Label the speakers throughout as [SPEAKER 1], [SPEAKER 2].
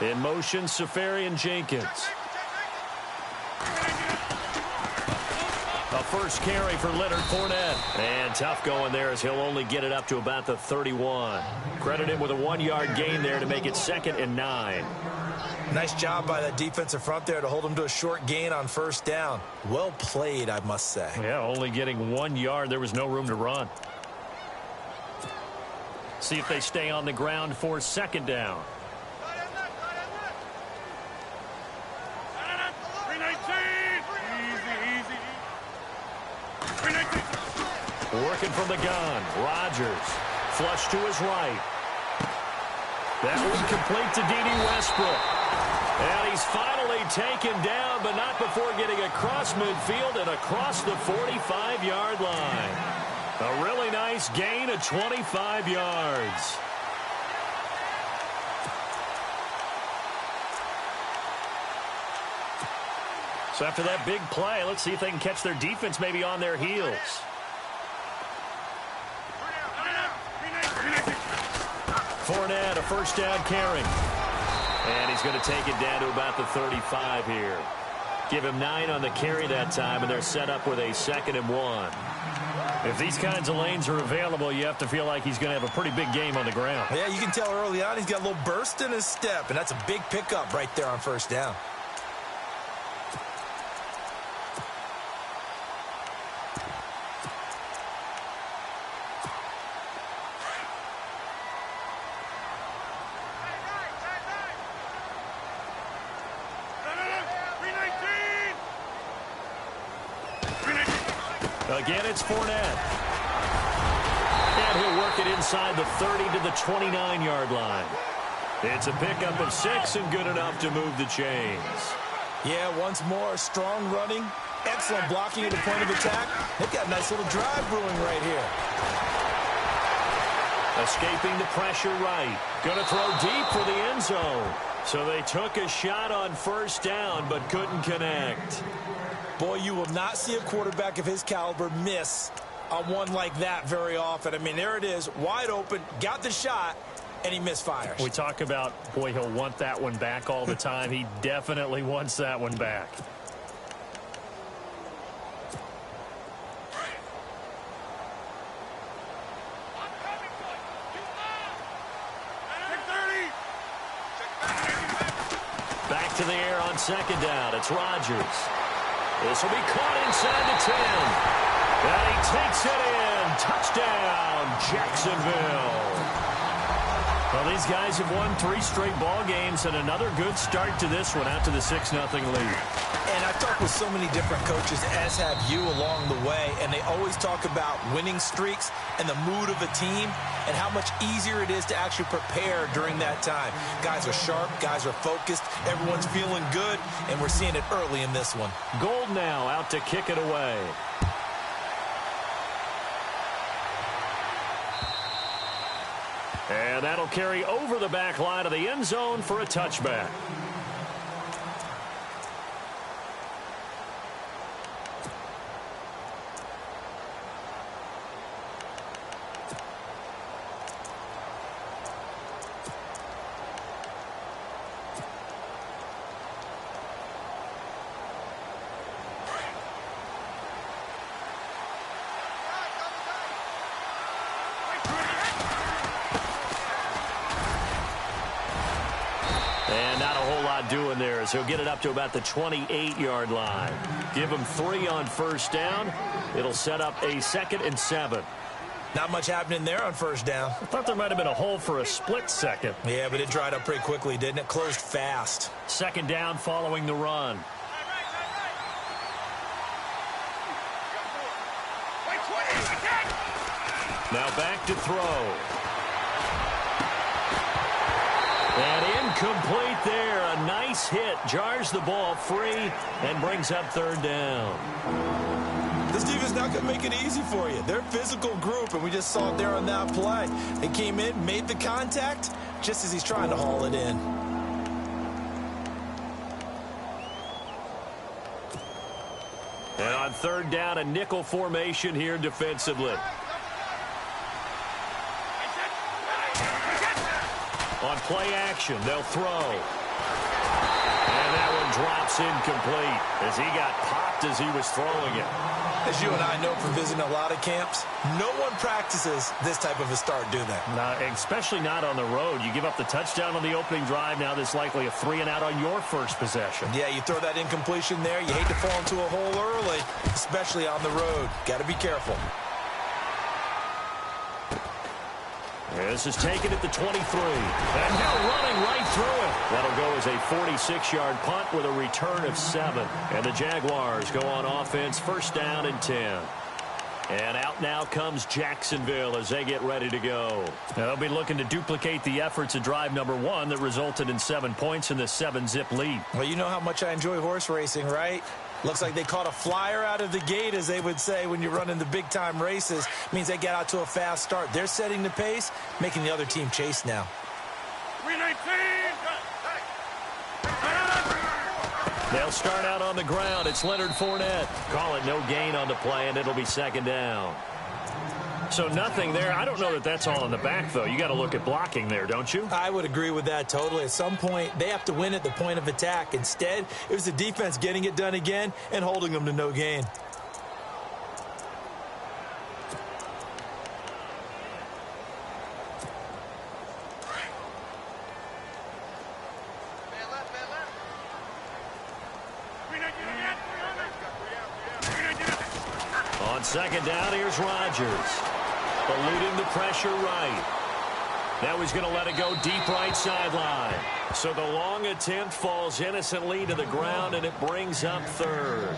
[SPEAKER 1] In motion, Safarian Jenkins. A first carry for Leonard Fournette. And tough going there as he'll only get it up to about the 31. Credit him with a 1-yard gain there to make it 2nd and 9.
[SPEAKER 2] Nice job by that defensive front there to hold him to a short gain on first down. Well played, I must say.
[SPEAKER 1] Yeah, only getting 1 yard. There was no room to run. See if they stay on the ground for 2nd down. Working from the gun. Rodgers. Flush to his right. That one complete to D.D. Westbrook. And he's finally taken down, but not before getting across midfield and across the 45-yard line. A really nice gain of 25 yards. So after that big play, let's see if they can catch their defense maybe on their heels. Fournette, a first down carry. And he's going to take it down to about the 35 here. Give him 9 on the carry that time, and they're set up with a 2nd and 1. If these kinds of lanes are available, you have to feel like he's going to have a pretty big game on the ground.
[SPEAKER 2] Yeah, you can tell early on he's got a little burst in his step, and that's a big pickup right there on first down.
[SPEAKER 1] Again, it's Fournette. And he'll work it inside the 30 to the 29-yard line. It's a pickup of 6 and good enough to move the chains.
[SPEAKER 2] Yeah, once more, strong running, excellent blocking at the point of attack. They've got a nice little drive brewing right here.
[SPEAKER 1] Escaping the pressure right. Going to throw deep for the end zone. So they took a shot on first down but couldn't connect.
[SPEAKER 2] Boy, you will not see a quarterback of his caliber miss on one like that very often. I mean, there it is, wide open, got the shot, and he misfires.
[SPEAKER 1] We talk about, boy, he'll want that one back all the time. He definitely wants that one back. Back to the air on 2nd down. It's Rodgers. This will be caught inside the 10. And he takes it in. Touchdown, Jacksonville. Well, these guys have won 3 straight ball games and another good start to this one out to the 6-0 lead.
[SPEAKER 2] And I've talked with so many different coaches, as have you along the way, and they always talk about winning streaks and the mood of a team and how much easier it is to actually prepare during that time. Guys are sharp, guys are focused, everyone's feeling good, and we're seeing it early in this one.
[SPEAKER 1] Gold now out to kick it away. And that'll carry over the back line of the end zone for a touchback. And not a whole lot doing there as he'll get it up to about the 28-yard line. Give him 3 on first down. It'll set up a 2nd and 7.
[SPEAKER 2] Not much happening there on first down.
[SPEAKER 1] I thought there might have been a hole for a split second.
[SPEAKER 2] Yeah, but it dried up pretty quickly, didn't it? Closed fast.
[SPEAKER 1] 2nd down following the run. Now back to throw. And incomplete there. A nice hit. Jars the ball free and brings up 3rd down.
[SPEAKER 2] This defense not going to make it easy for you. They're a physical group, and we just saw it there on that play. They came in, made the contact, just as he's trying to haul it in.
[SPEAKER 1] And on 3rd down, a nickel formation here defensively. On play action, they'll throw. And that one drops incomplete as he got popped as he was throwing it.
[SPEAKER 2] As you and I know from visiting a lot of camps, no one practices this type of a start, do they?
[SPEAKER 1] Especially not on the road. You give up the touchdown on the opening drive. Now there's likely a 3-and-out on your first possession.
[SPEAKER 2] Yeah, you throw that incompletion there. You hate to fall into a hole early, especially on the road. Got to be careful.
[SPEAKER 1] This is taken at the 23. And now running right through it. That'll go as a 46-yard punt with a return of 7. And the Jaguars go on offense, first down and 10. And out now comes Jacksonville as they get ready to go. They'll be looking to duplicate the efforts of drive number 1 that resulted in 7 points in the 7-zip lead.
[SPEAKER 2] Well, you know how much I enjoy horse racing, right? Looks like they caught a flyer out of the gate, as they would say when you're running the big-time races. Means they get out to a fast start. They're setting the pace, making the other team chase now.
[SPEAKER 3] 319.
[SPEAKER 1] They'll start out on the ground. It's Leonard Fournette. Call it no gain on the play, and it'll be second down. So nothing there. I don't know that that's all in the back, though. You got to look at blocking there, don't you?
[SPEAKER 2] I would agree with that totally. At some point, they have to win at the point of attack. Instead, it was the defense getting it done again and holding them to no gain.
[SPEAKER 1] On second down, here's Rodgers. Eluding the pressure right. Now he's going to let it go deep right sideline. So the long attempt falls innocently to the ground, and it brings up third.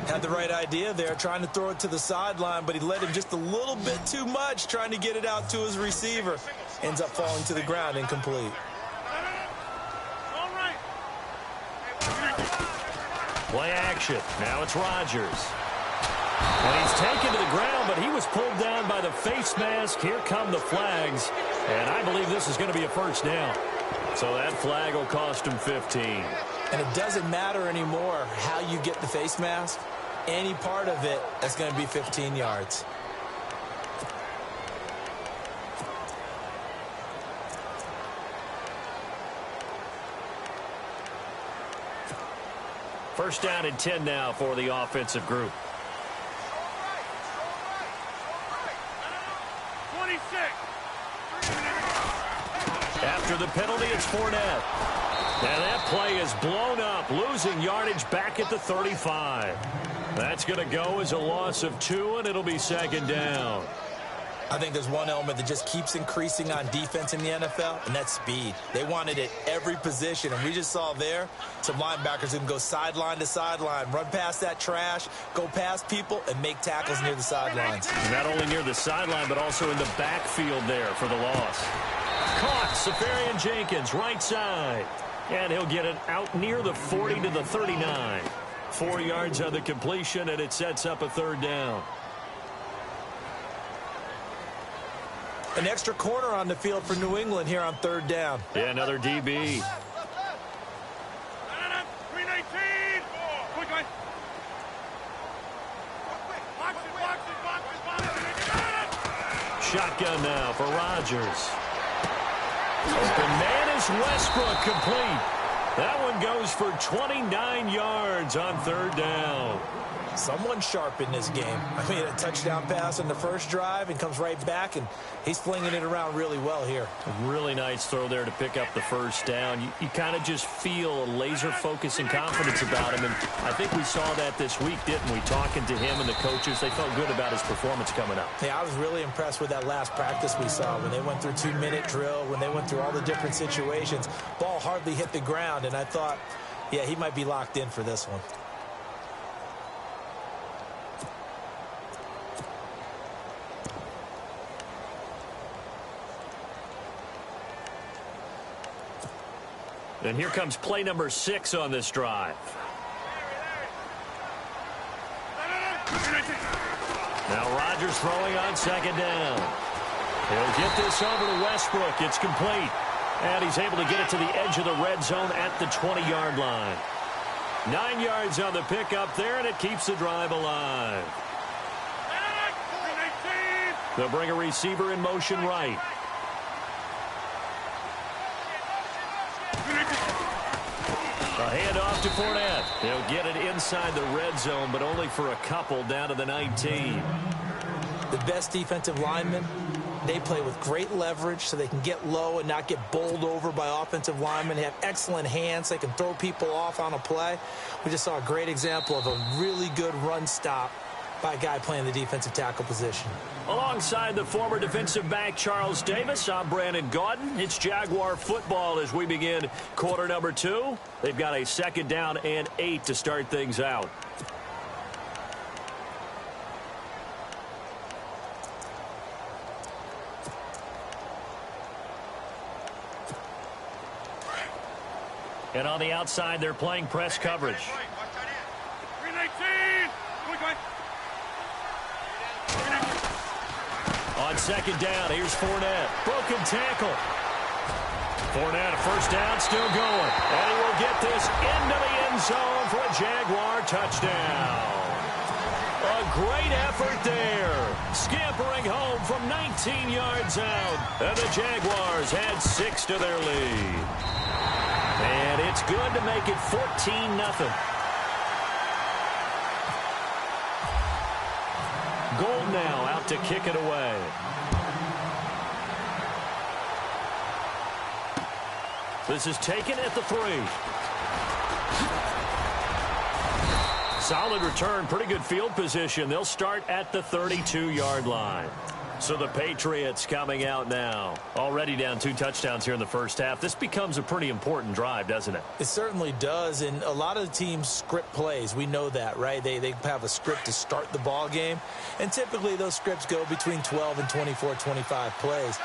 [SPEAKER 2] Had the right idea there, trying to throw it to the sideline, but he let him just a little bit too much, trying to get it out to his receiver. Ends up falling to the ground, incomplete.
[SPEAKER 1] Play action. Now it's Rodgers. And he's taken to the ground, but he was pulled down by the face mask. Here come the flags. And I believe this is going to be a first down. So that flag will cost him 15.
[SPEAKER 2] And it doesn't matter anymore how you get the face mask. Any part of it, that's going to be 15 yards.
[SPEAKER 1] First down and 10 now for the offensive group.
[SPEAKER 3] 26.
[SPEAKER 1] After the penalty, it's Fournette. And that play is blown up, losing yardage back at the 35. That's going to go as a loss of 2, and it'll be second down.
[SPEAKER 2] I think there's one element that just keeps increasing on defense in the NFL, and that's speed. They want it at every position, and we just saw there some linebackers who can go sideline to sideline, run past that trash, go past people, and make tackles near the sidelines.
[SPEAKER 1] Not only near the sideline, but also in the backfield there for the loss. Caught, Safarian Jenkins, right side. And he'll get it out near the 40 to the 39. 4 yards on the completion, and it sets up a third down.
[SPEAKER 2] An extra corner on the field for New England here on third down.
[SPEAKER 1] Yeah, another DB.
[SPEAKER 3] 319. Quick, guys.
[SPEAKER 1] Shotgun now for Rodgers. Open man is Westbrook, complete. That one goes for 29 yards on third down.
[SPEAKER 2] Someone sharp in this game. I mean, a touchdown pass on the first drive and comes right back, and he's flinging it around really well here.
[SPEAKER 1] A really nice throw there to pick up the first down. You kind of just feel a laser focus and confidence about him, and I think we saw that this week, didn't we? Talking to him and the coaches, they felt good about his performance coming up.
[SPEAKER 2] Yeah, I was really impressed with that last practice we saw when they went through 2-minute drill, when they went through all the different situations. Ball hardly hit the ground, and I thought, yeah, he might be locked in for this one.
[SPEAKER 1] And here comes play number 6 on this drive. Now Rodgers throwing on second down. He'll get this over to Westbrook. It's complete. And he's able to get it to the edge of the red zone at the 20-yard line. 9 yards on the pickup there, and it keeps the drive alive. They'll bring a receiver in motion right. A handoff to Fournette. He'll get it inside the red zone, but only for a couple down to the 19.
[SPEAKER 2] The best defensive linemen, they play with great leverage so they can get low and not get bowled over by offensive linemen. They have excellent hands. They can throw people off on a play. We just saw a great example of a really good run stop by a guy playing the defensive tackle position.
[SPEAKER 1] Alongside the former defensive back Charles Davis, I'm Brandon Gaudin. It's Jaguar football as we begin quarter number 2. They've got a 2nd down and 8 to start things out. And on the outside, they're playing press coverage. On 2nd down, here's Fournette. Broken tackle. Fournette, a 1st down, still going. And he will get this into the end zone for a Jaguar touchdown. A great effort there. Scampering home from 19 yards out. And the Jaguars add 6 to their lead. And it's good to make it 14-0. Gold now out to kick it away. This is taken at the 3. Solid return, pretty good field position. They'll start at the 32-yard line. So the Patriots coming out now. Already down 2 touchdowns here in the first half. This becomes a pretty important drive, doesn't it?
[SPEAKER 2] It certainly does, and a lot of the teams script plays. We know that, right? They have a script to start the ball game, and typically those scripts go between 12 and 24, 25 plays.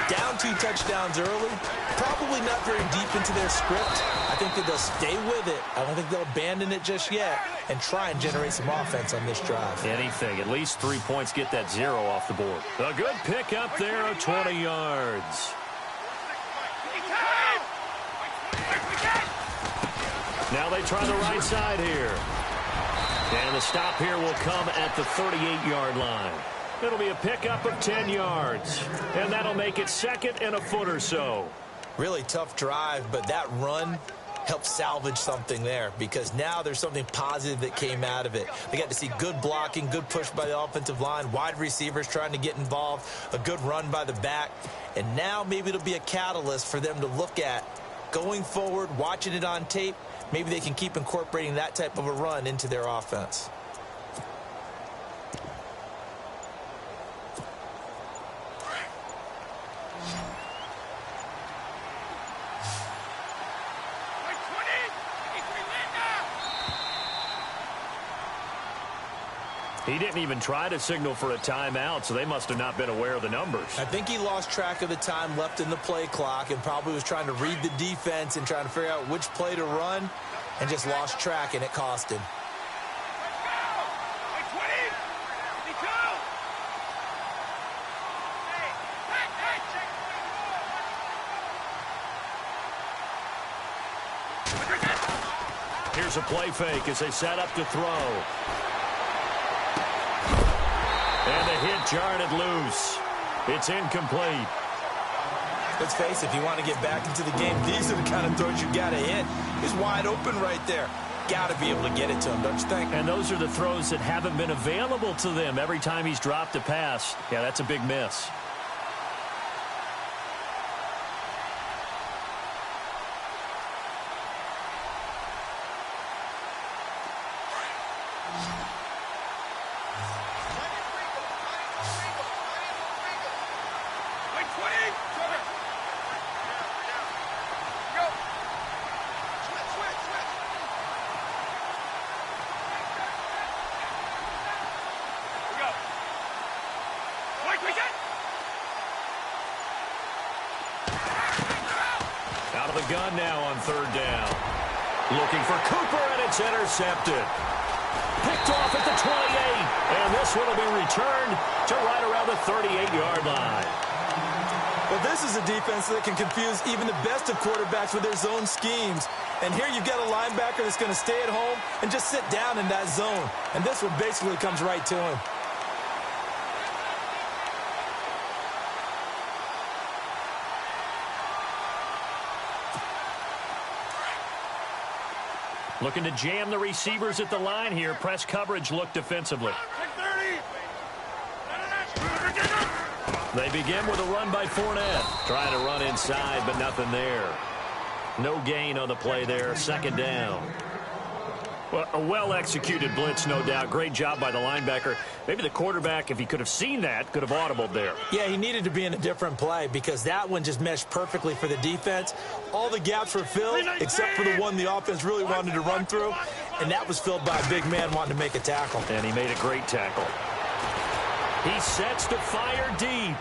[SPEAKER 2] Down 2 touchdowns early, probably not very deep into their script. I think that they'll stay with it. I don't think they'll abandon it just yet and try and generate some offense on this drive.
[SPEAKER 1] Anything. At least 3 points, get that 0 off the board. A good pick up there of 20 yards. Now they try the right side here. And the stop here will come at the 38-yard line. It'll be a pickup of 10 yards. And that'll make it 2nd and a foot or so.
[SPEAKER 2] Really tough drive, but that run helped salvage something there because now there's something positive that came out of it. They got to see good blocking, good push by the offensive line, wide receivers trying to get involved, a good run by the back. And now maybe it'll be a catalyst for them to look at going forward, watching it on tape. Maybe they can keep incorporating that type of a run into their offense.
[SPEAKER 1] He didn't even try to signal for a timeout, so they must have not been aware of the numbers.
[SPEAKER 2] I think he lost track of the time left in the play clock and probably was trying to read the defense and trying to figure out which play to run and just lost track, and it cost him.
[SPEAKER 1] Here's a play fake as they set up to throw. And the hit jarred it loose. It's incomplete.
[SPEAKER 2] Let's face it, if you want to get back into the game, these are the kind of throws you got to hit. He's wide open right there. Got to be able to get it to him, don't you think?
[SPEAKER 1] And those are the throws that haven't been available to them every time he's dropped a pass. Yeah, that's a big miss. Out of the gun now on 3rd down. Looking for Cooper, and it's intercepted. Picked off at the 28. And this one will be returned to right around the 38-yard line.
[SPEAKER 2] Well, this is a defense that can confuse even the best of quarterbacks with their zone schemes. And here you've got a linebacker that's going to stay at home and just sit down in that zone. And this one basically comes right to him.
[SPEAKER 1] Looking to jam the receivers at the line here. Press coverage look defensively. They begin with a run by Fournette. Trying to run inside, but nothing there. No gain on the play there. Second down. Well, a well-executed blitz, no doubt. Great job by the linebacker. Maybe the quarterback, if he could have seen that, could have audibled there.
[SPEAKER 2] Yeah, he needed to be in a different play because that one just meshed perfectly for the defense. All the gaps were filled except for the one the offense really wanted to run through, and that was filled by a big man wanting to make a tackle.
[SPEAKER 1] And he made a great tackle. He sets to fire deep.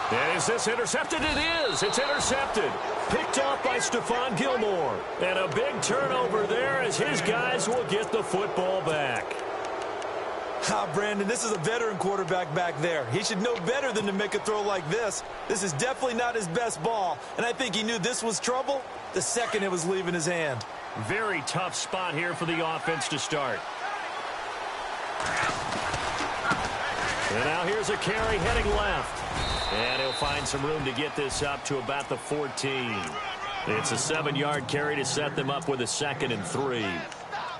[SPEAKER 1] And is this intercepted? It is. It's intercepted. Picked off by Stephon Gilmore. And a big turnover there as his guys will get the football back.
[SPEAKER 2] Brandon, this is a veteran quarterback back there. He should know better than to make a throw like this. This is definitely not his best ball. And I think he knew this was trouble the second it was leaving his hand.
[SPEAKER 1] Very tough spot here for the offense to start. And now here's a carry heading left. And he'll find some room to get this up to about the 14. It's a 7-yard carry to set them up with a 2nd and 3.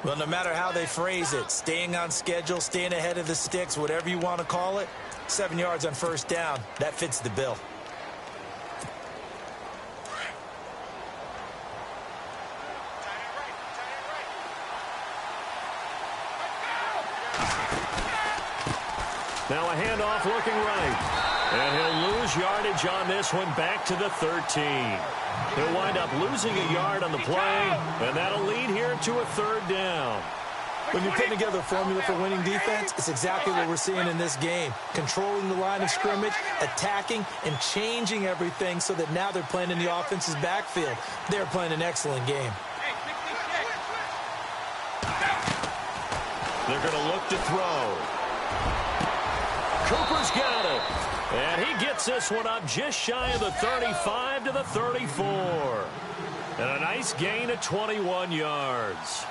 [SPEAKER 2] Well, no matter how they phrase it, staying on schedule, staying ahead of the sticks, whatever you want to call it, 7 yards on first down, that fits the bill.
[SPEAKER 1] Now a handoff looking right. And he'll lose yardage on this one back to the 13. He'll wind up losing a yard on the play, and that'll lead here to a 3rd down.
[SPEAKER 2] When you're putting together a formula for winning defense, it's exactly what we're seeing in this game. Controlling the line of scrimmage, attacking, and changing everything so that now they're playing in the offense's backfield. They're playing an excellent game.
[SPEAKER 1] They're going to look to throw. Cooper's got it. And he gets this one up just shy of the 35 to the 34. And a nice gain of 21 yards.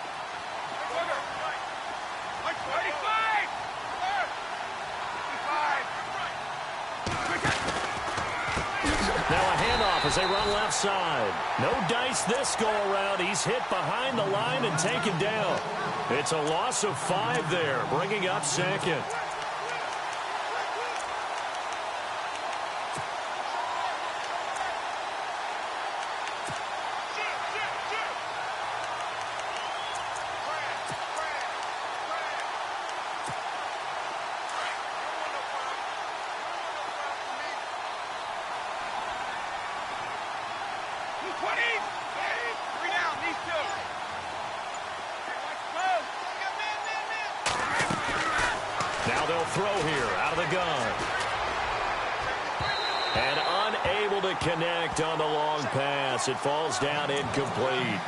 [SPEAKER 1] Now a handoff as they run left side. No dice this go around. He's hit behind the line and taken down. It's a loss of 5 there, bringing up 2nd. Now they'll throw here out of the gun. And unable to connect on the long pass. It falls down incomplete.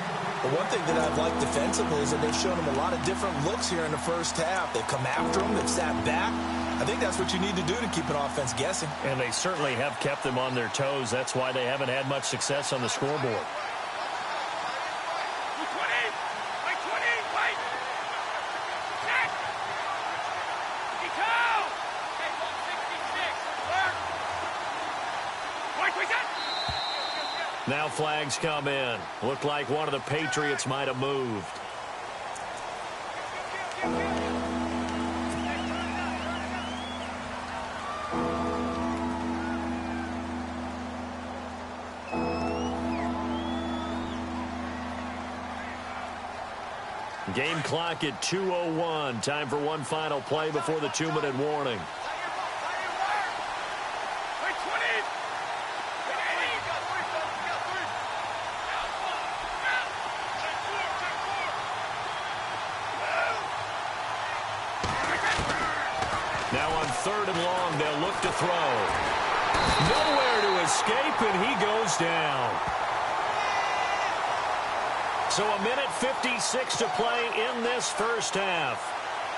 [SPEAKER 2] The one thing that I've liked defensively is that they've shown them a lot of different looks here in the first half. They've come after them. They've sat back. I think that's what you need to do to keep an offense guessing.
[SPEAKER 1] And they certainly have kept them on their toes. That's why they haven't had much success on the scoreboard. Now flags come in. Looked like one of the Patriots might have moved. Game clock at 2:01. Time for one final play before the 2-minute warning. Now on 3rd and long, they'll look to throw. Nowhere to escape, and he goes down. So a minute 56 to play in this first half.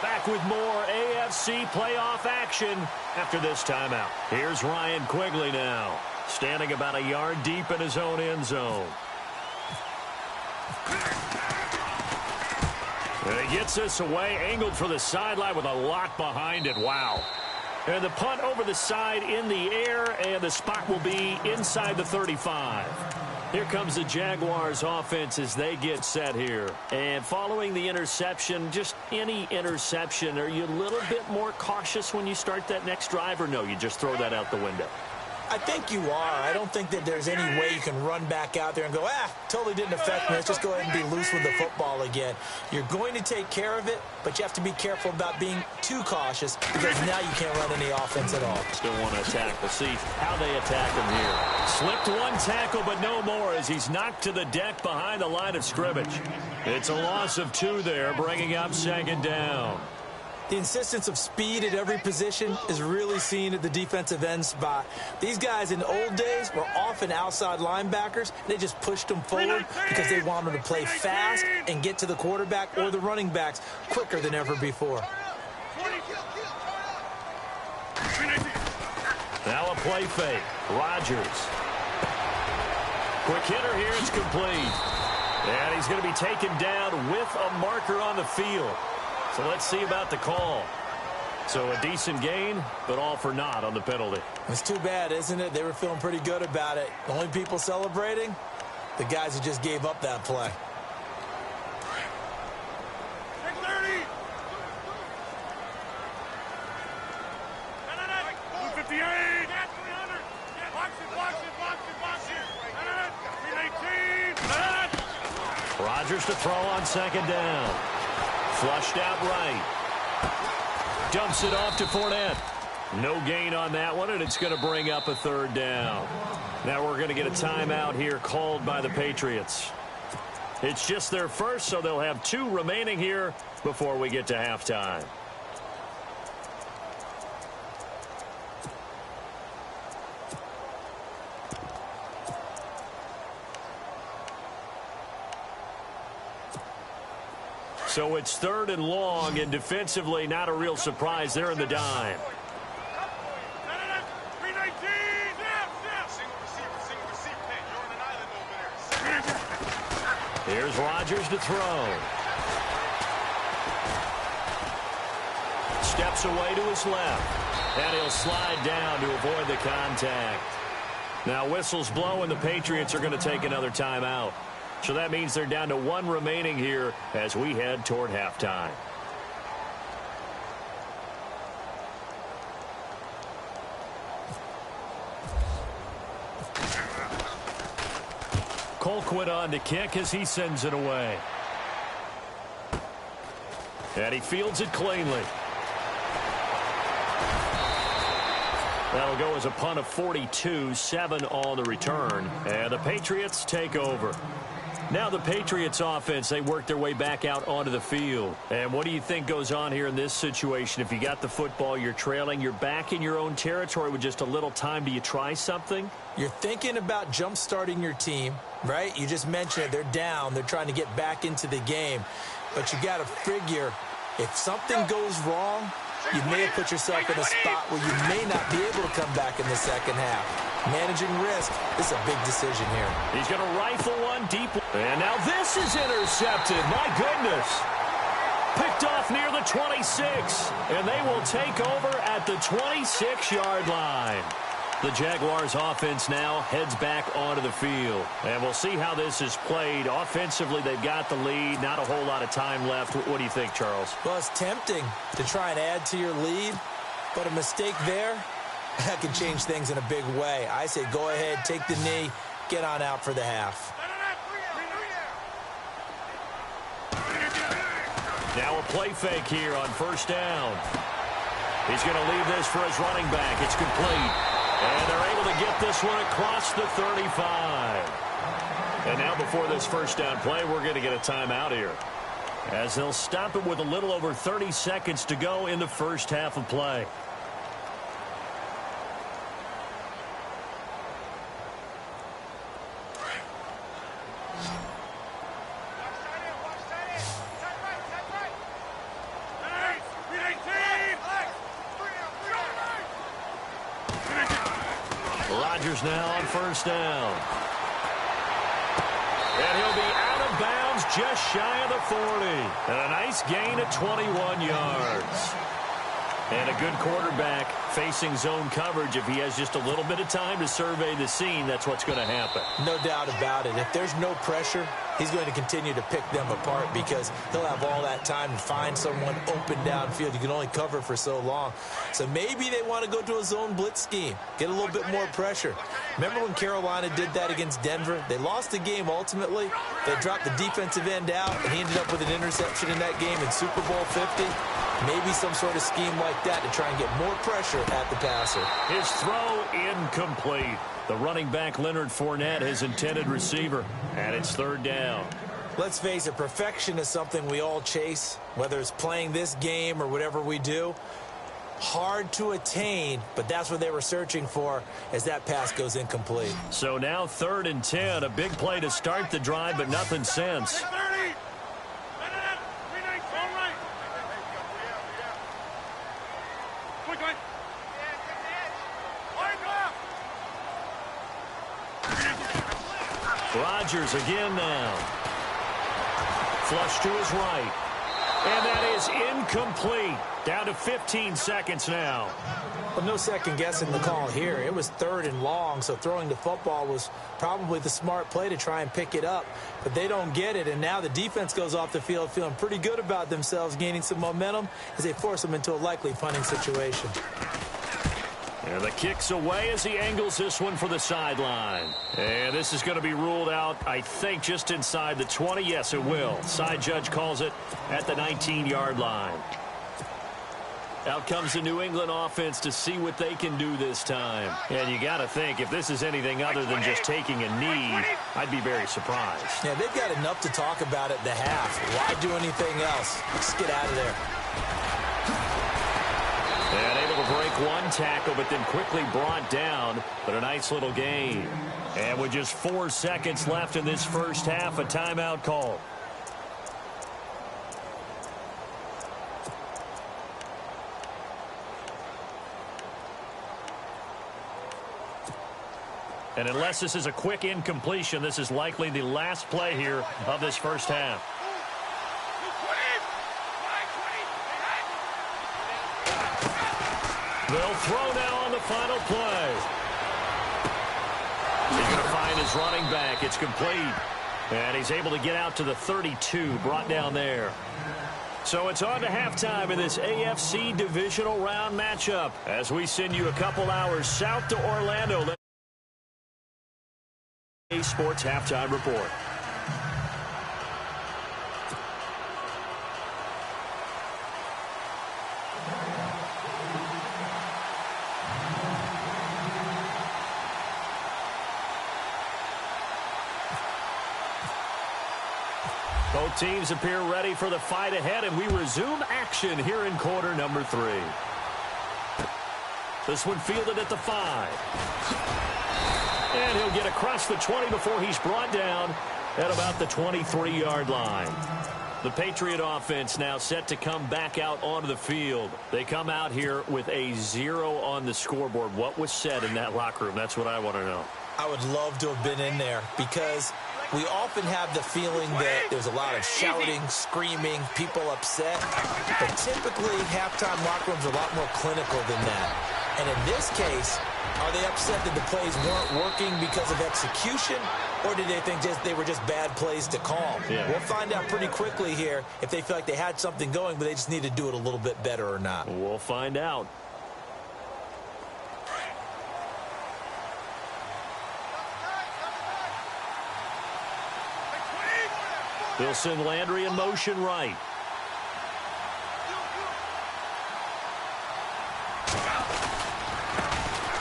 [SPEAKER 1] Back with more AFC playoff action after this timeout. Here's Ryan Quigley now, standing about a yard deep in his own end zone. And he gets this away, angled for the sideline with a lot behind it. Wow. And the punt over the side in the air, and the spot will be inside the 35. Here comes the Jaguars offense as they get set here. And following the interception, just any interception, are you a little bit more cautious when you start that next drive, or no, you just throw that out the window?
[SPEAKER 2] I think you are. I don't think that there's any way you can run back out there and go, totally didn't affect me. Let's just go ahead and be loose with the football again. You're going to take care of it, but you have to be careful about being too cautious because now you can't run any offense at all.
[SPEAKER 1] Still want to attack. We'll see how they attack him here. Slipped one tackle, but no more as he's knocked to the deck behind the line of scrimmage. It's a loss of 2 there, bringing up 2nd down.
[SPEAKER 2] The insistence of speed at every position is really seen at the defensive end spot. These guys in the old days were often outside linebackers. They just pushed them forward because they wanted to play fast and get to the quarterback or the running backs quicker than ever before.
[SPEAKER 1] Now a play fake. Rodgers. Quick hitter here. It's complete. And he's going to be taken down with a marker on the field. So let's see about the call. So a decent gain, but all for naught on the penalty.
[SPEAKER 2] It's too bad, isn't it? They were feeling pretty good about it. The only people celebrating, the guys who just gave up that play.
[SPEAKER 1] Rodgers to throw on 2nd down. Flushed out right. Dumps it off to Fournette. No gain on that one, and it's going to bring up a 3rd down. Now we're going to get a timeout here called by the Patriots. It's just their first, so they'll have 2 remaining here before we get to halftime. So it's 3rd and long, and defensively not a real surprise there in the dime. Here's Rodgers to throw. Steps away to his left, and he'll slide down to avoid the contact. Now whistles blow, and the Patriots are going to take another timeout. So that means they're down to 1 remaining here as we head toward halftime. Colquitt on to kick as he sends it away. And he fields it cleanly. That'll go as a punt of 42, 7 on the return. And the Patriots take over. Now the Patriots offense, they work their way back out onto the field. And what do you think goes on here in this situation? If you got the football, you're trailing, you're back in your own territory with just a little time. Do you try something?
[SPEAKER 2] You're thinking about jump-starting your team, right? You just mentioned it. They're down. They're trying to get back into the game. But you got to figure if something goes wrong, you may have put yourself in a spot where you may not be able to come back in the second half. Managing risk, this is a big decision here.
[SPEAKER 1] He's going to rifle one deep. And now this is intercepted. My goodness. Picked off near the 26. And they will take over at the 26-yard line. The Jaguars offense now heads back onto the field. And we'll see how this is played. Offensively, they've got the lead. Not a whole lot of time left. What do you think, Charles?
[SPEAKER 2] Well, it's tempting to try and add to your lead. But a mistake there, that could change things in a big way. I say go ahead, take the knee, get on out for the half.
[SPEAKER 1] Now a play fake here on 1st down. He's going to leave this for his running back. It's complete. And they're able to get this one across the 35. And now before this 1st down play, we're going to get a timeout here, as they'll stop it with a little over 30 seconds to go in the first half of play. Rodgers now on 1st down. And he'll be out of bounds just shy of the 40. And a nice gain of 21 yards. And a good quarterback facing zone coverage. If he has just a little bit of time to survey the scene, that's what's going to happen.
[SPEAKER 2] No doubt about it. If there's no pressure, he's going to continue to pick them apart because he'll have all that time to find someone open downfield. You can only cover for so long. So maybe they want to go to a zone blitz scheme, get a little bit more pressure. Remember when Carolina did that against Denver? They lost the game ultimately. They dropped the defensive end out, and he ended up with an interception in that game in Super Bowl 50. Maybe some sort of scheme like that to try and get more pressure at the passer.
[SPEAKER 1] His throw incomplete. The running back, Leonard Fournette, his intended receiver. And it's third down.
[SPEAKER 2] Let's face it, perfection is something we all chase, whether it's playing this game or whatever we do. Hard to attain, but that's what they were searching for as that pass goes incomplete.
[SPEAKER 1] So now 3rd and 10. A big play to start the drive, but nothing since. Rodgers again now. Flush to his right. And that is incomplete. Down to 15 seconds now.
[SPEAKER 2] Well, no second guessing the call here. It was 3rd and long, so throwing the football was probably the smart play to try and pick it up. But they don't get it, and now the defense goes off the field feeling pretty good about themselves, gaining some momentum as they force them into a likely punting situation.
[SPEAKER 1] And the kick's away as he angles this one for the sideline. And this is going to be ruled out, I think, just inside the 20. Yes, it will. Side judge calls it at the 19-yard line. Out comes the New England offense to see what they can do this time. And you got to think, if this is anything other than just taking a knee, I'd be very surprised.
[SPEAKER 2] Yeah, they've got enough to talk about at the half. Why do anything else? Just get out of there.
[SPEAKER 1] And able to break one tackle, but then quickly brought down. But a nice little gain. And with just 4 seconds left in this first half, a timeout call. And unless this is a quick incompletion, this is likely the last play here of this first half. They'll throw now on the final play. He's going to find his running back. It's complete. And he's able to get out to the 32, brought down there. So it's on to halftime in this AFC divisional round matchup as we send you a couple hours south to Orlando. Sports halftime report. Both teams appear ready for the fight ahead, and we resume action here in quarter number 3. This one fielded at the 5. And he'll get across the 20 before he's brought down at about the 23-yard line. The Patriot offense now set to come back out onto the field. They come out here with a 0 on the scoreboard. What was said in that locker room? That's what I want to know.
[SPEAKER 2] I would love to have been in there because we often have the feeling that there's a lot of shouting, screaming, people upset. But typically, halftime locker rooms are a lot more clinical than that. And in this case, are they upset that the plays weren't working because of execution, or did they think they were just bad plays to call?
[SPEAKER 1] Yeah.
[SPEAKER 2] We'll find out pretty quickly here if they feel like they had something going, but they just need to do it a little bit better or not.
[SPEAKER 1] We'll find out. They'll send Landry in motion right.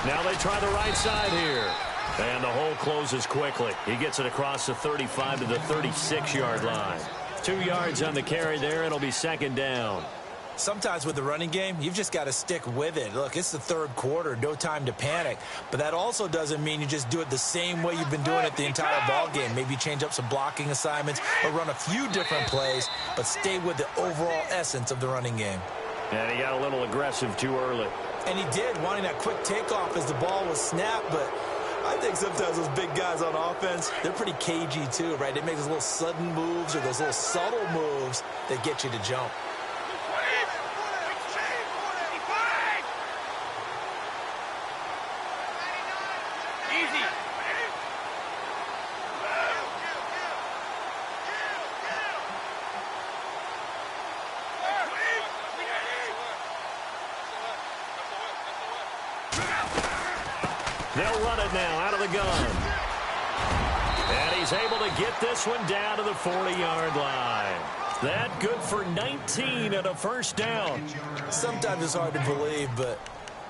[SPEAKER 1] Now they try the right side here. And the hole closes quickly. He gets it across the 35 to the 36-yard line. 2 yards on the carry there. It'll be second down.
[SPEAKER 2] Sometimes with the running game, you've just got to stick with it. Look, it's the third quarter, no time to panic. But that also doesn't mean you just do it the same way you've been doing it the entire ball game. Maybe change up some blocking assignments or run a few different plays, but stay with the overall essence of the running game.
[SPEAKER 1] And he got a little aggressive too early.
[SPEAKER 2] And he did, wanting that quick takeoff as the ball was snapped, but I think sometimes those big guys on offense, they're pretty cagey too, right? They make those little sudden moves or those little subtle moves that get you to jump.
[SPEAKER 1] They'll run it now out of the gun. And he's able to get this one down to the 40-yard line. That good for 19 and a first down.
[SPEAKER 2] Sometimes it's hard to believe, but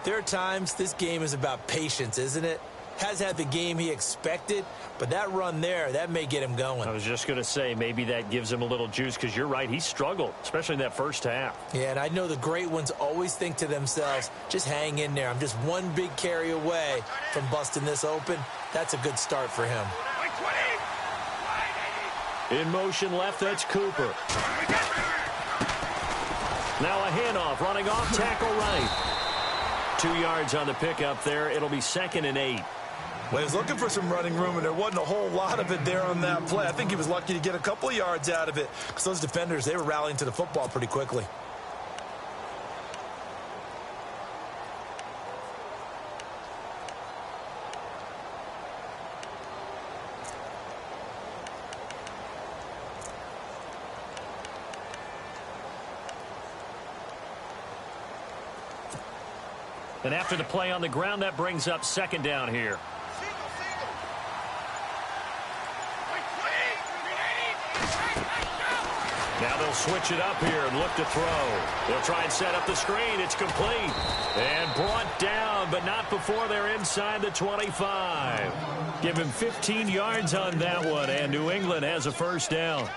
[SPEAKER 2] there are times this game is about patience, isn't it? Has had the game he expected, but that run there, that may get him going.
[SPEAKER 1] I was just going to say, maybe that gives him a little juice, because you're right, he struggled, especially in that first half.
[SPEAKER 2] Yeah, and I know the great ones always think to themselves, just hang in there. I'm just one big carry away from busting this open. That's a good start for him.
[SPEAKER 1] In motion left, that's Cooper. Now a handoff, running off tackle right. 2 yards on the pickup there. It'll be 2nd and 8.
[SPEAKER 2] Well, he was looking for some running room, and there wasn't a whole lot of it there on that play. I think he was lucky to get a couple of yards out of it, because those defenders, they were rallying to the football pretty quickly.
[SPEAKER 1] And after the play on the ground, that brings up 2nd down here. Now they'll switch it up here and look to throw. They'll try and set up the screen. It's complete. And brought down, but not before they're inside the 25. Give him 15 yards on that one, and New England has a first down.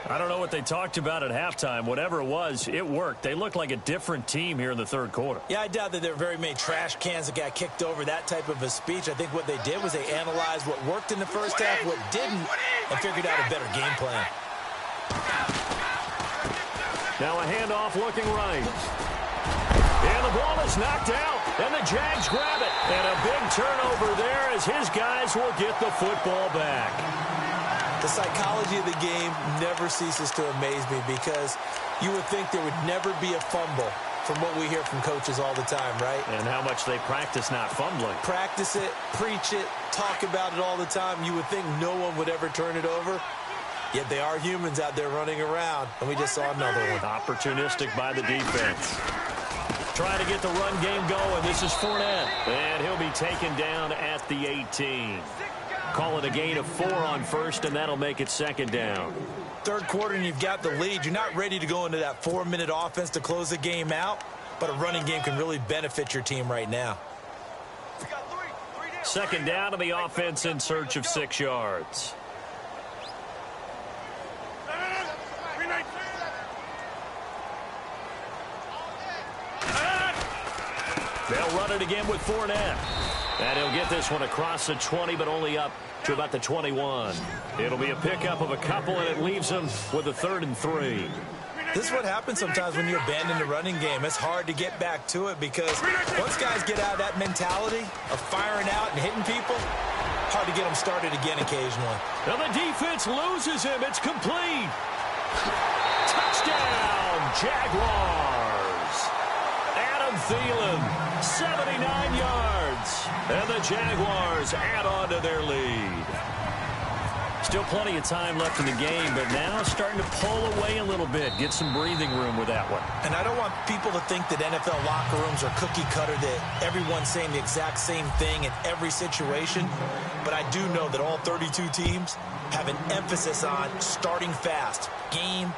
[SPEAKER 1] I don't know what they talked about at halftime. Whatever it was, it worked. They look like a different team here in the third quarter.
[SPEAKER 2] Yeah, I doubt that there were very many trash cans that got kicked over, that type of a speech. I think what they did was they analyzed what worked in the first half, what didn't, and figured out a better game plan.
[SPEAKER 1] Now a handoff looking right. And the ball is knocked out, and the Jags grab it. And a big turnover there as his guys will get the football back.
[SPEAKER 2] The psychology of the game never ceases to amaze me, because you would think there would never be a fumble from what we hear from coaches all the time, right?
[SPEAKER 1] And how much they practice not fumbling.
[SPEAKER 2] Practice it, preach it, talk about it all the time. You would think no one would ever turn it over. Yet they are humans out there running around, and we just saw another one.
[SPEAKER 1] Opportunistic by the defense. Trying to get the run game going. This is Fournette, and he'll be taken down at the 18. Call it a gain of 4 on first, and that'll make it 2nd down.
[SPEAKER 2] Third quarter, and you've got the lead. You're not ready to go into that 4-minute offense to close the game out, but a running game can really benefit your team right now.
[SPEAKER 1] 2nd down, and the offense in search of 6 yards. They'll run it again with Fournette. And he'll get this one across the 20, but only up to about the 21. It'll be a pickup of a couple, and it leaves him with a 3rd and 3.
[SPEAKER 2] This is what happens sometimes when you abandon the running game. It's hard to get back to it, because once guys get out of that mentality of firing out and hitting people, hard to get them started again occasionally.
[SPEAKER 1] Now the defense loses him. It's complete. Touchdown, Jaguars. Adam Thielen, 79 yards. And the Jaguars add on to their lead. Still plenty of time left in the game, but now starting to pull away a little bit. Get some breathing room with that one.
[SPEAKER 2] And I don't want people to think that NFL locker rooms are cookie cutter, that everyone's saying the exact same thing in every situation. But I do know that all 32 teams have an emphasis on starting fast. Game,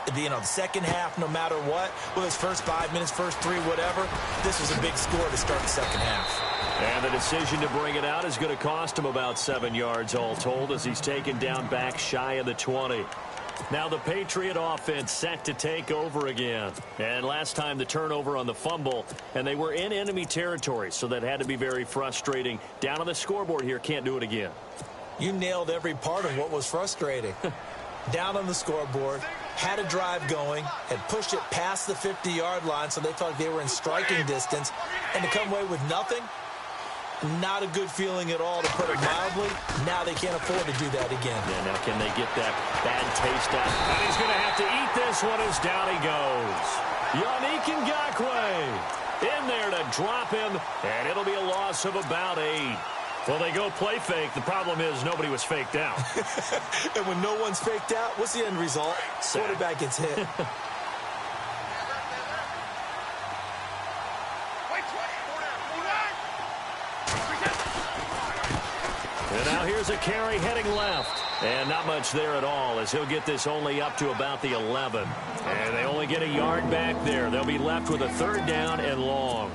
[SPEAKER 2] the second half, no matter what. Well, it's first 5 minutes, first 3, whatever. This was a big score to start the second half.
[SPEAKER 1] And the decision to bring it out is going to cost him about 7 yards all told, as he's taken down back shy of the 20. Now the Patriot offense set to take over again. And last time the turnover on the fumble, and they were in enemy territory, so that had to be very frustrating. Down on the scoreboard here, can't do it again.
[SPEAKER 2] You nailed every part of what was frustrating. Down on the scoreboard, had a drive going, had pushed it past the 50-yard line, so they felt like they were in striking distance, and to come away with nothing, not a good feeling at all, to put it mildly. Now they can't afford to do that again.
[SPEAKER 1] Yeah, now can they get that bad taste out? And he's going to have to eat this one as down he goes. Yannick Ngakoue in there to drop him, and it'll be a loss of about 8. Well, they go play fake. The problem is nobody was faked out.
[SPEAKER 2] And when no one's faked out, what's the end result? Quarterback gets hit.
[SPEAKER 1] And now here's a carry heading left. And not much there at all as he'll get this only up to about the 11. And they only get a yard back there. They'll be left with a 3rd down and long.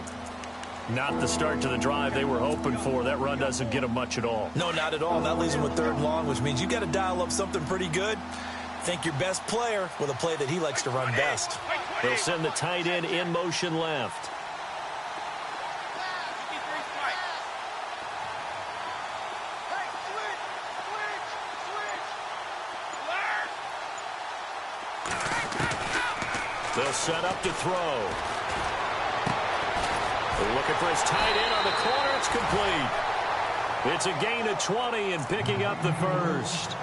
[SPEAKER 1] Not the start to the drive they were hoping for. That run doesn't get them much at all.
[SPEAKER 2] No, not at all. That leaves them with 3rd and long, which means you got to dial up something pretty good. Think your best player with a play that he likes to run best.
[SPEAKER 1] They'll send the tight end in motion left. They'll set up to throw. They're looking for his tight end on the corner. It's complete. It's a gain of 20 and picking up the 1st.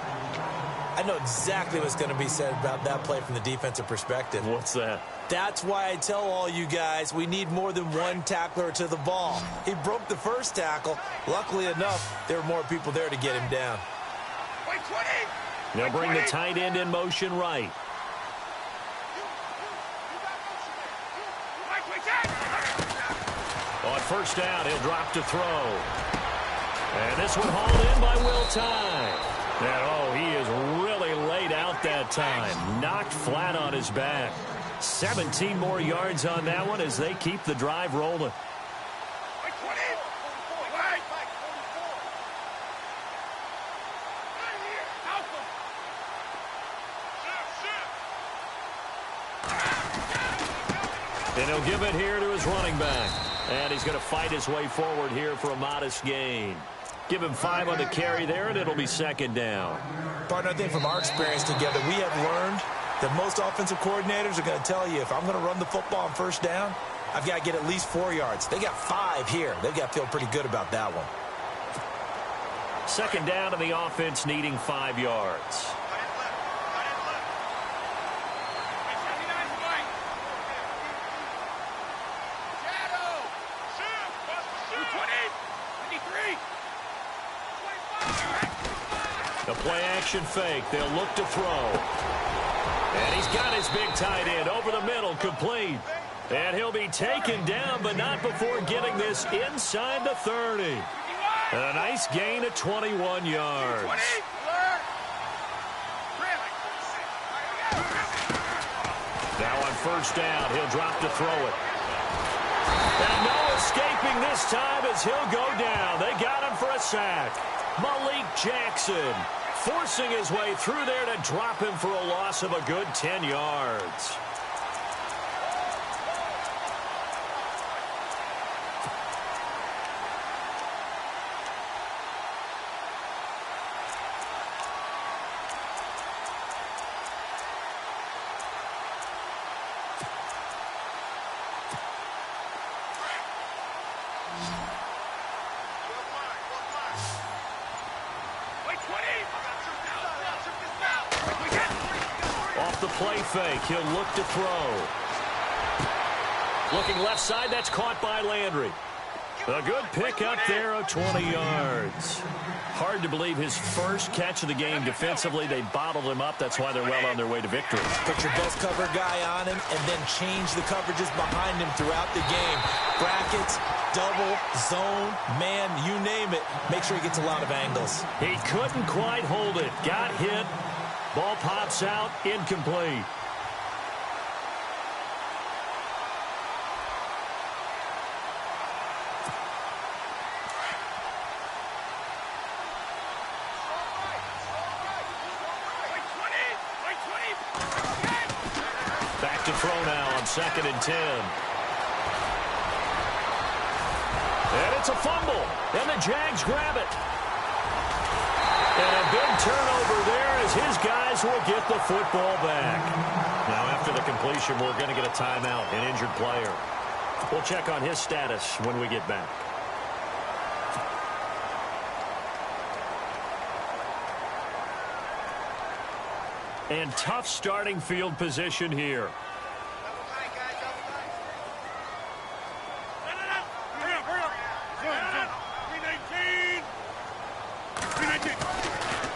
[SPEAKER 2] I know exactly what's going to be said about that play from the defensive perspective.
[SPEAKER 1] What's that?
[SPEAKER 2] That's why I tell all you guys we need more than one tackler to the ball. He broke the 1st tackle. Luckily enough, there were more people there to get him down.
[SPEAKER 1] They'll bring the tight end in motion right. On 1st down, he'll drop to throw. And this one hauled in by Will Tye. And, he is really laid out that time. Knocked flat on his back. 17 more yards on that one as they keep the drive rolling. And he'll give it here to his running back. And he's going to fight his way forward here for a modest gain. Give him 5 on the carry there, and it'll be 2nd down.
[SPEAKER 2] Partner, I think from our experience together, we have learned that most offensive coordinators are going to tell you, if I'm going to run the football on 1st down, I've got to get at least 4 yards. They got 5 here. They've got to feel pretty good about that one.
[SPEAKER 1] 2nd down, and the offense needing 5 yards. The play-action fake. They'll look to throw. And he's got his big tight end over the middle, complete. And he'll be taken down, but not before getting this inside the 30. And a nice gain of 21 yards. Now on 1st down, he'll drop to throw it. And no escaping this time as he'll go down. They got him for a sack. Malik Jackson forcing his way through there to drop him for a loss of a good 10 yards. Off the play fake, he'll look to throw. Looking left side, that's caught by Landry. A good pick up there of 20 yards. Hard to believe his first catch of the game defensively. They bottled him up. That's why they're well on their way to victory.
[SPEAKER 2] Put your best cover guy on him and then change the coverages behind him throughout the game. Brackets, double, zone, man, you name it. Make sure he gets a lot of angles.
[SPEAKER 1] He couldn't quite hold it. Got hit. Ball pops out, incomplete. Back to throw now on 2nd and 10. And it's a fumble, and the Jags grab it. And a big turnover there as his guys will get the football back. Now, after the completion, we're going to get a timeout, an injured player. We'll check on his status when we get back. And tough starting field position here.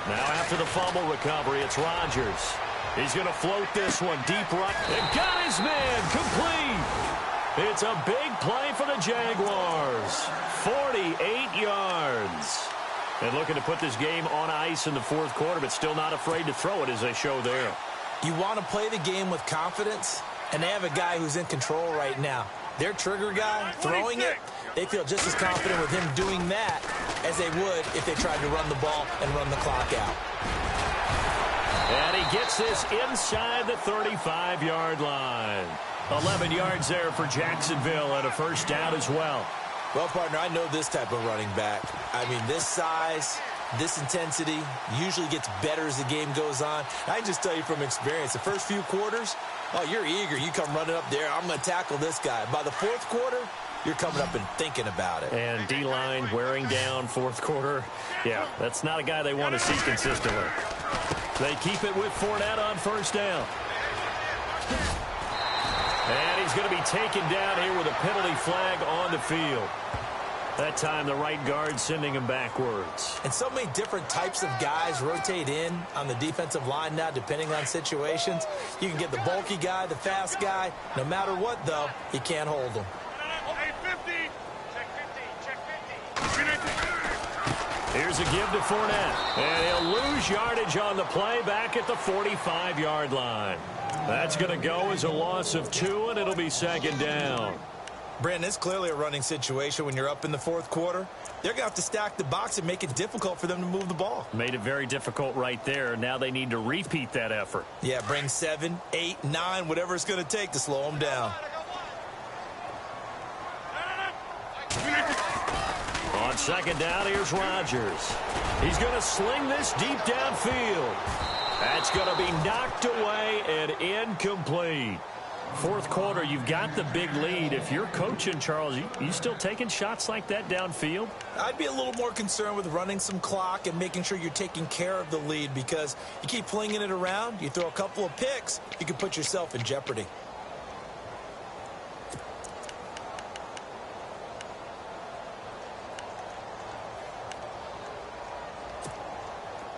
[SPEAKER 1] Now after the fumble recovery, it's Rodgers. He's going to float this one deep right. And got his man complete. It's a big play for the Jaguars. 48 yards. And looking to put this game on ice in the fourth quarter, but still not afraid to throw it as they show there.
[SPEAKER 2] You want to play the game with confidence, and they have a guy who's in control right now. Their trigger guy, throwing it, they feel just as confident with him doing that as they would if they tried to run the ball and run the clock out.
[SPEAKER 1] And he gets this inside the 35-yard line. 11 yards there for Jacksonville and a first down as well.
[SPEAKER 2] Well, partner, I know this type of running back. I mean, this size, this intensity usually gets better as the game goes on. I can just tell you from experience, the first few quarters, oh, you're eager. You come running up there, I'm going to tackle this guy. By the fourth quarter, you're coming up and thinking about it.
[SPEAKER 1] And D-line wearing down fourth quarter. Yeah, that's not a guy they want to see consistently. They keep it with Fournette on first down. And he's going to be taken down here with a penalty flag on the field. That time the right guard sending him backwards.
[SPEAKER 2] And so many different types of guys rotate in on the defensive line now depending on situations. You can get the bulky guy, the fast guy. No matter what, though, you can't hold them.
[SPEAKER 1] Here's a give to Fournette. And he'll lose yardage on the play back at the 45-yard line. That's going to go as a loss of 2, and it'll be second down.
[SPEAKER 2] Brandon, it's clearly a running situation when you're up in the fourth quarter. They're going to have to stack the box and make it difficult for them to move the ball.
[SPEAKER 1] Made it very difficult right there. Now they need to repeat that effort.
[SPEAKER 2] Yeah, bring 7, 8, 9, whatever it's going to take to slow them down.
[SPEAKER 1] On second down, here's Rodgers. He's going to sling this deep downfield. That's going to be knocked away and incomplete. Fourth quarter, you've got the big lead. If you're coaching, Charles, you still taking shots like that downfield?
[SPEAKER 2] I'd be a little more concerned with running some clock and making sure you're taking care of the lead, because you keep flinging it around, you throw a couple of picks, you can put yourself in jeopardy.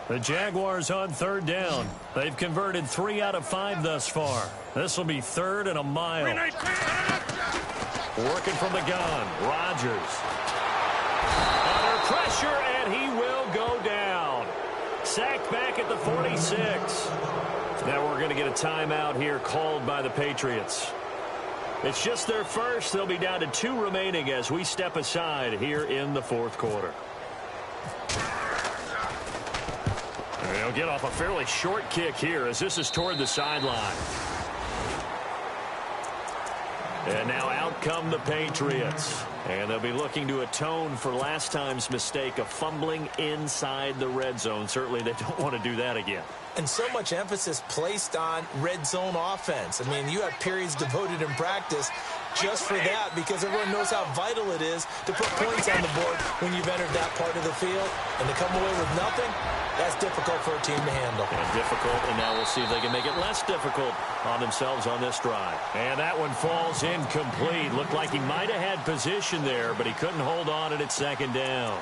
[SPEAKER 1] The Jaguars on third down. They've converted 3 out of 5 thus far. This will be third and a mile. Working from the gun, Rodgers. Under pressure, and he will go down. Sacked back at the 46. Now we're going to get a timeout here called by the Patriots. It's just their first. They'll be down to 2 remaining as we step aside here in the fourth quarter. They'll get off a fairly short kick here as this is toward the sideline. And now out come the Patriots. And they'll be looking to atone for last time's mistake of fumbling inside the red zone. Certainly they don't want to do that again.
[SPEAKER 2] And so much emphasis placed on red zone offense. I mean, you have periods devoted in practice just for that, because everyone knows how vital it is to put points on the board when you've entered that part of the field. And to come away with nothing, that's difficult for a team to handle.
[SPEAKER 1] And difficult, and now we'll see if they can make it less difficult on themselves on this drive. And that one falls incomplete. Looked like he might have had position there, but he couldn't hold on at second down.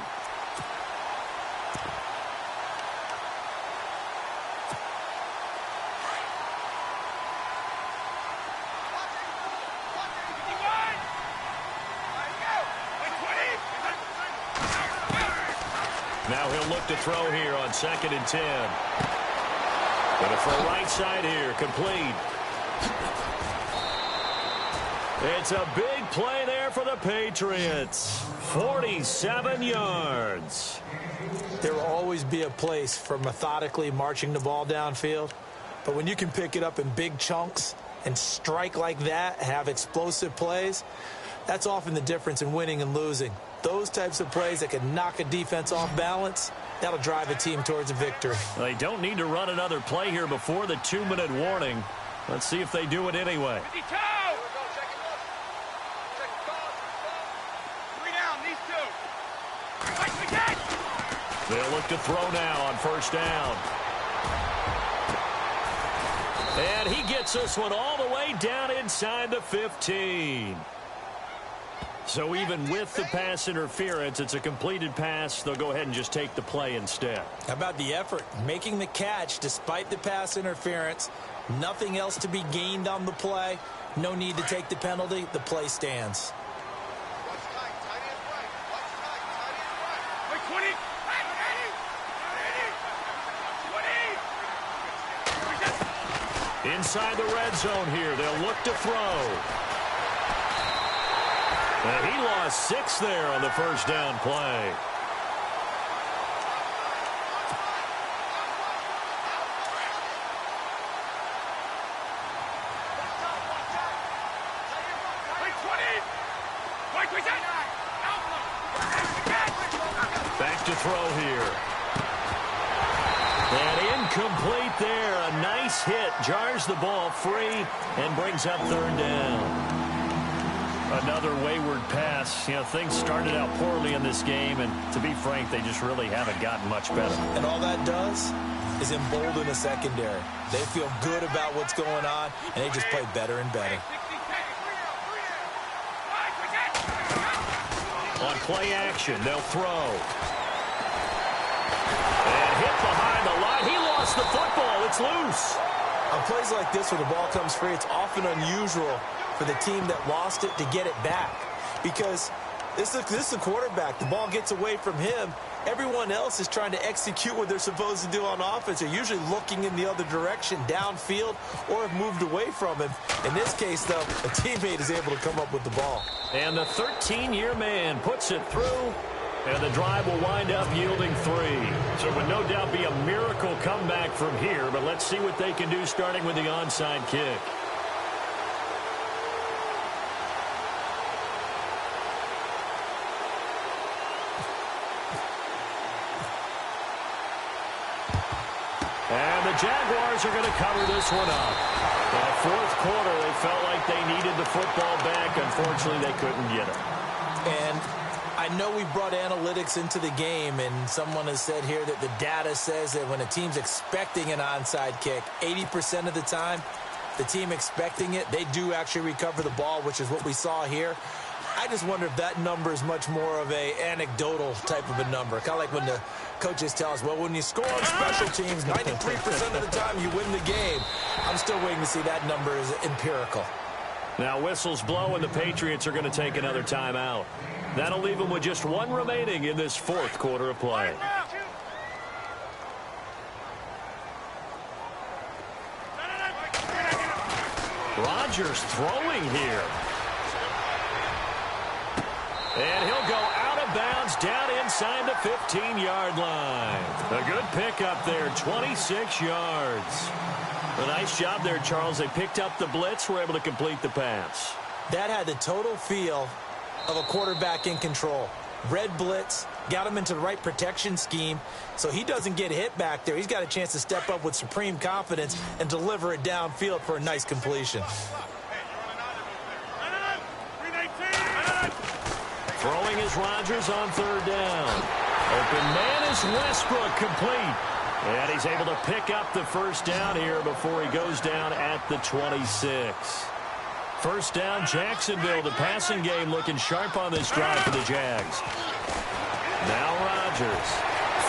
[SPEAKER 1] Now he'll look to throw here on 2nd and 10. Going to throw right side here, complete. It's a big play there for the Patriots. 47 yards.
[SPEAKER 2] There will always be a place for methodically marching the ball downfield. But when you can pick it up in big chunks and strike like that, have explosive plays, that's often the difference in winning and losing. Those types of plays that can knock a defense off balance, that'll drive a team towards a victory.
[SPEAKER 1] They don't need to run another play here before the 2-minute warning. Let's see if they do it anyway. They'll look to throw now on first down. And he gets this one all the way down inside the 15. So even with the pass interference, it's a completed pass. They'll go ahead and just take the play instead.
[SPEAKER 2] How about the effort? Making the catch despite the pass interference. Nothing else to be gained on the play. No need to take the penalty. The play stands.
[SPEAKER 1] Inside the red zone here, they'll look to throw. And he lost 6 there on the first down play. Back to throw here. And incomplete there. A nice hit. Jars the ball free and brings up third down. Another wayward pass. You know, things started out poorly in this game, and to be frank, they just really haven't gotten much better.
[SPEAKER 2] And all that does is embolden the secondary. They feel good about what's going on, and they just play better and better.
[SPEAKER 1] On play action, they'll throw. And hit behind the line. He lost the football. It's loose.
[SPEAKER 2] On plays like this where the ball comes free, it's often unusual for the team that lost it to get it back. Because this is the quarterback. The ball gets away from him. Everyone else is trying to execute what they're supposed to do on offense. They're usually looking in the other direction, downfield, or have moved away from him. In this case, though, a teammate is able to come up with the ball.
[SPEAKER 1] And the 13-year man puts it through, and the drive will wind up yielding 3. So it would no doubt be a miracle comeback from here, but let's see what they can do starting with the onside kick. And the Jaguars are going to cover this one up. Well, fourth quarter, they felt like they needed the football back. Unfortunately, they couldn't get it.
[SPEAKER 2] And I know we brought analytics into the game, and someone has said here that the data says that when a team's expecting an onside kick, 80% of the time, the team expecting it, they do actually recover the ball, which is what we saw here. I just wonder if that number is much more of a anecdotal type of a number. Kind of like when the coaches tell us, well, when you score on special teams, 93% of the time you win the game. I'm still waiting to see that number is empirical.
[SPEAKER 1] Now whistles blow and the Patriots are going to take another timeout. That'll leave them with just 1 remaining in this fourth quarter of play. Rodgers throwing here. And he'll go out of bounds down inside the 15-yard line. A good pickup there, 26 yards. A nice job there, Charles. They picked up the blitz, were able to complete the pass.
[SPEAKER 2] That had the total feel of a quarterback in control. Red blitz, got him into the right protection scheme, so he doesn't get hit back there. He's got a chance to step up with supreme confidence and deliver it downfield for a nice completion.
[SPEAKER 1] Throwing is Rodgers on third down. Open man is Westbrook, complete. And he's able to pick up the first down here before he goes down at the 26. First down, Jacksonville. The passing game looking sharp on this drive for the Jags. Now Rodgers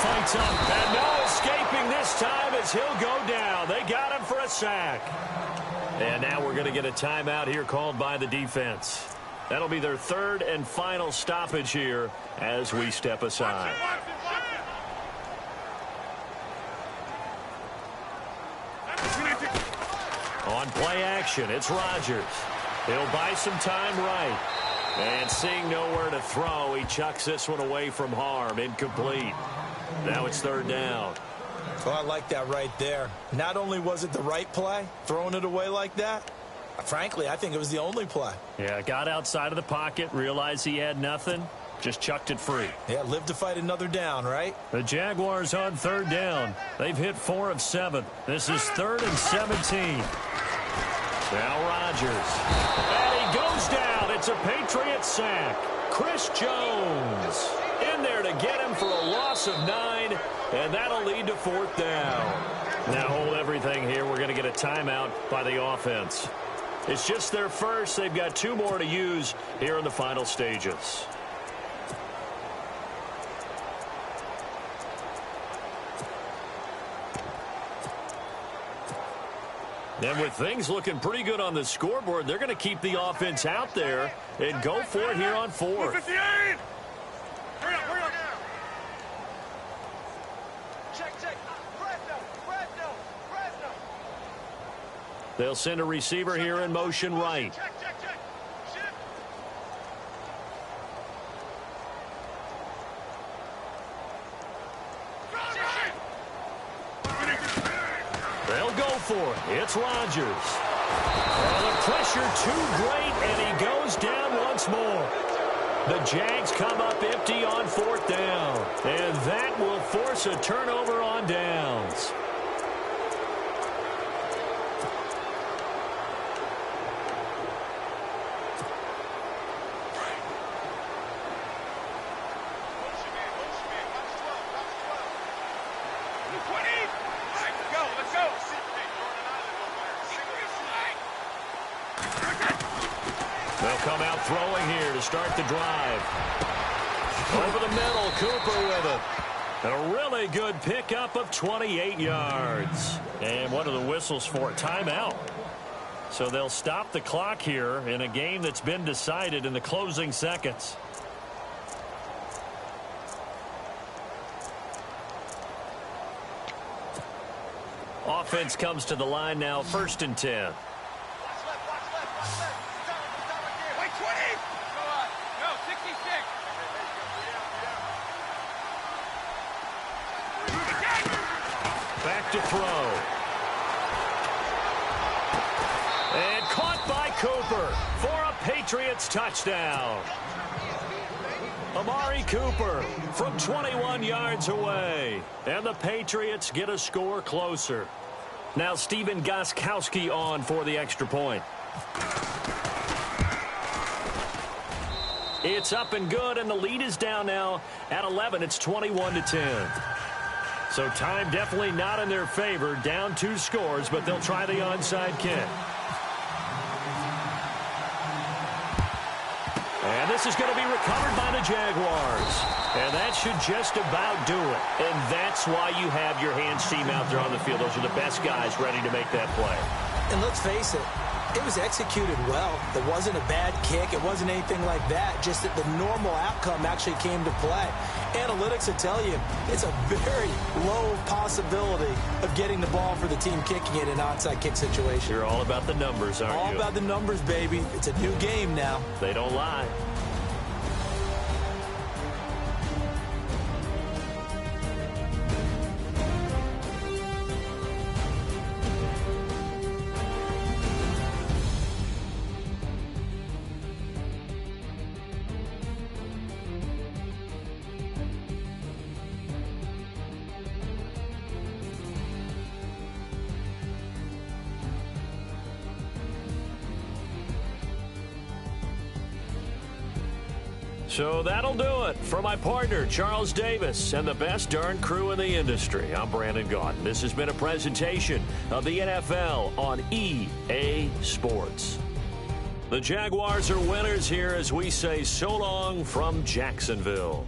[SPEAKER 1] fights up, and no escaping this time as he'll go down. They got him for a sack. And now we're going to get a timeout here called by the defense. That'll be their third and final stoppage here as we step aside. On play action, it's Rodgers. He'll buy some time right. And seeing nowhere to throw, he chucks this one away from harm. Incomplete. Now it's third down.
[SPEAKER 2] Well, I like that right there. Not only was it the right play, throwing it away like that, frankly, I think it was the only play.
[SPEAKER 1] Yeah, got outside of the pocket, realized he had nothing, just chucked it free.
[SPEAKER 2] Yeah, live to fight another down, right?
[SPEAKER 1] The Jaguars on third down. They've hit 4 of 7. This is 3rd and 17. Now Rodgers. And he goes down. It's a Patriot sack. Chris Jones in there to get him for a loss of 9, and that'll lead to 4th down. Now hold everything here. We're going to get a timeout by the offense. It's just their first. They've got 2 more to use here in the final stages. And with things looking pretty good on the scoreboard, they're going to keep the offense out there and go for it here on 4th.
[SPEAKER 3] 58! Hurry up, hurry up! Check. Fresno.
[SPEAKER 1] They'll send a receiver here in motion right.
[SPEAKER 3] Check. Shift.
[SPEAKER 1] They'll go for it. It's Rodgers. And the pressure too great, and he goes down once more. The Jags come up empty on 4th down, and that will force a turnover on downs. They'll come out throwing here to start the drive. Over the middle, Cooper with it. A really good pickup of 28 yards. And what are the whistles for? Timeout. So they'll stop the clock here in a game that's been decided in the closing seconds. Offense comes to the line now, 1st and 10. Back to throw. And caught by Cooper for a Patriots touchdown. Amari Cooper from 21 yards away. And the Patriots get a score closer. Now Steven Gostkowski on for the extra point. It's up and good, and the lead is down now at 11. It's 21-10. So time definitely not in their favor. Down 2 scores, but they'll try the onside kick. And this is going to be recovered by the Jaguars. And that should just about do it. And that's why you have your hands team out there on the field. Those are the best guys ready to make that play.
[SPEAKER 2] And let's face it, it was executed well. It wasn't a bad kick. It wasn't anything like that. Just that the normal outcome actually came to play. Analytics will tell you it's a very low possibility of getting the ball for the team kicking it in an onside kick situation.
[SPEAKER 1] You're all about the numbers, aren't you?
[SPEAKER 2] All about the numbers, baby. It's a new game now.
[SPEAKER 1] They don't lie. So that'll do it. For my partner, Charles Davis, and the best darn crew in the industry, I'm Brandon Gaudin. This has been a presentation of the NFL on EA Sports. The Jaguars are winners here as we say so long from Jacksonville.